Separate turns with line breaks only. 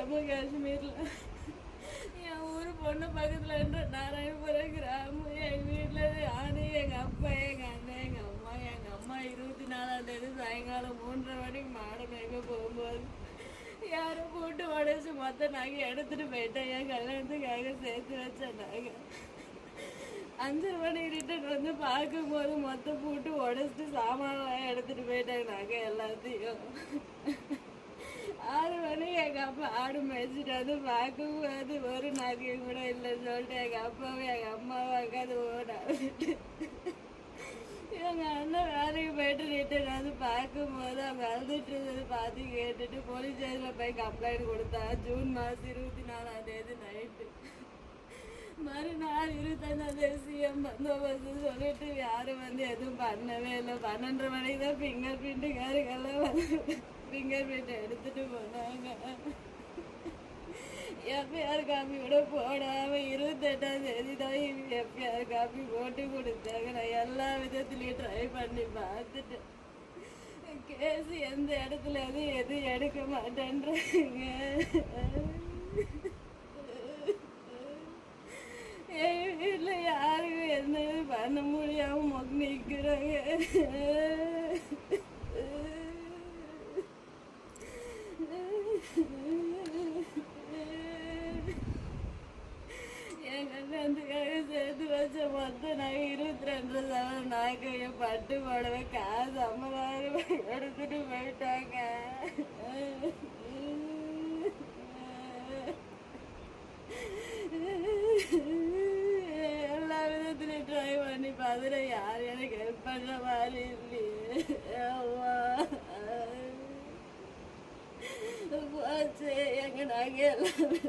ஜம்மு காஷ்மீரில் என் ஊர் பொண்ணு பக்கத்தில் என்ற நாராயணபுரம் கிராமம். எங்கள் வீட்டில் நானு, எங்கள் அப்பா, எங்கள் அண்ணன், எங்கள் அம்மா 24ஆம் தேதி சாயங்காலம் 3:30 மணிக்கு மாடை மேய்க்க போகும்போது யாரும் போட்டு உடச்சி மொத்த நகை எடுத்துகிட்டு போயிட்டேன். என் கல்யாணத்துக்காக சேர்த்து வச்சேன் நகை. 5:30 மணிக்கு ரிட்டர்ன் வந்து பார்க்கும்போது மொத்த போட்டு உடச்சிட்டு சாமான்லாம் எடுத்துகிட்டு போயிட்டாங்க நகை எல்லாத்தையும். 6 மணிக்கு எங்கள் அப்பா ஆடு மேய்ச்சிட்டு வந்து பார்க்கும்போது ஒரு நகையும் கூட இல்லைன்னு சொல்லிட்டு எங்கள் அப்பாவும் எங்கள் அம்மாவும் அக்காது ஓடாது. எங்கள் அண்ணன் வேலைக்கு போயிட்டு ரிட்டர்ன் வந்து பார்க்கும்போது அவங்க அழுதுட்டு இருந்தது பார்த்து கேட்டுட்டு போலீஸ் ஸ்டேஷனில் போய் கம்ப்ளைண்ட் கொடுத்தா. ஜூன் மாதம் 24ஆம் தேதி நைட்டு. மறுநாள் 25ஆம் தேதி சிஎம் பந்தோபஸ்து சொல்லிட்டு யாரும் வந்து எதுவும் பண்ணவே இல்லை. 12:30 மணிக்கு தான் ஃபிங்கர் பிரிண்ட்டுக்காரங்கெல்லாம் வந்து ஃபிங்கர் பிரிண்ட் எடுத்துகிட்டு போனாங்க. எஃப்ஐஆர் காப்பி கூட போடாமல் 28ஆம் தேதி தான் எஃப்ஐஆர் காப்பி போட்டு கொடுத்தாங்க. நான் எல்லா விதத்துலேயும் ட்ரை பண்ணி பார்த்துட்டேன். கேஸ் எந்த இடத்துல எதுவும் எடுக்க மாட்டேன்றாங்க. என் வீட்டில் யாருக்கும் எந்த இது பண்ண முடியாமல் நிற்கிறாங்க. என் கல்யாணத்துக்காக சேர்த்து வச்ச மொத்தம் நாங்கள் 22 சவரன் நகையை பட்டு போடவே காசு 50,000 எடுத்துட்டு போயிட்டாங்க. எல்லா விதத்துலையும் ட்ரை பண்ணி பார்த்துட்டு யாரும் எனக்கு ஹெல்ப் பண்ணுற மாதிரி இல்லையே. போச்சு எங்க நாங்கள் எல்லாமே